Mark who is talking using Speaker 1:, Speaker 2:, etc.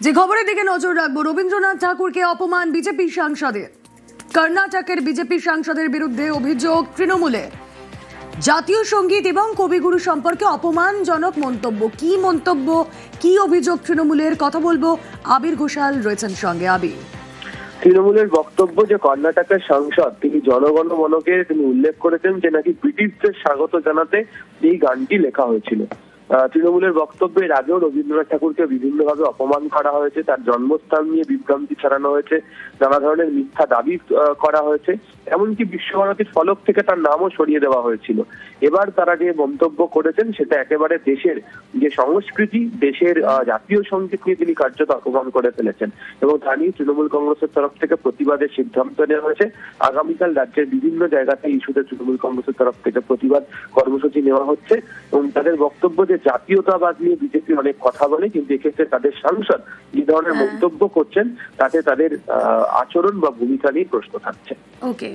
Speaker 1: যে খবরের দিকে নজর রাখবো, রবীন্দ্রনাথ ঠাকুরকে অপমান বিজেপি সাংসদের। কর্ণাটকের বিজেপি সাংসদের বিরুদ্ধে অভিযোগ তৃণমূলে জাতীয় সঙ্গীত এবং কবিগুরু সম্পর্কে অপমানজনক মন্তব্য। কি মন্তব্য, কি অভিযোগ তৃণমূলের, কথা বলবো। আবির ঘোষাল রয়েছেন সঙ্গে। আবির,
Speaker 2: তৃণমূলের বক্তব্য যে কর্ণাটকের সাংসদ তিনি জনগণমনকে তিনি উল্লেখ করেছেন যে নাকি ব্রিটিশদের স্বাগত জানাতে এই গানটি লেখা হয়েছিল। তৃণমূলের বক্তব্যের আগেও রবীন্দ্রনাথ ঠাকুরকে বিভিন্নভাবে অপমান করা হয়েছে, তার জন্মস্থান নিয়ে বিভ্রান্তি ছড়ানো হয়েছে, নানা ধরনের মিথ্যা দাবি করা হয়েছে, এমনকি বিশ্বভারতীর ফলক থেকে তার নামও সরিয়ে দেওয়া হয়েছিল। এবার তারা যে মন্তব্য করেছেন সেটা একেবারে দেশের যে সংস্কৃতি, দেশের জাতীয় সঙ্গীত নিয়ে তিনি কার্যত অপমান করে ফেলেছেন এবং তা নিয়ে তৃণমূল কংগ্রেসের তরফ থেকে প্রতিবাদের সিদ্ধান্ত নেওয়া হয়েছে। আগামীকাল রাজ্যের বিভিন্ন জায়গাতে ইস্যুতে তৃণমূল কংগ্রেসের তরফ থেকে প্রতিবাদ কর্মসূচি নেওয়া হচ্ছে এবং তাদের বক্তব্য যে জাতীয়তাবাদ নিয়ে বিজেপি অনেক কথা বলে, কিন্তু এক্ষেত্রে তাদের সাংসদ যে ধরনের মন্তব্য করছেন তাতে তাদের আচরণ বা ভূমিকা নিয়ে প্রশ্ন থাকছে।
Speaker 1: ওকে।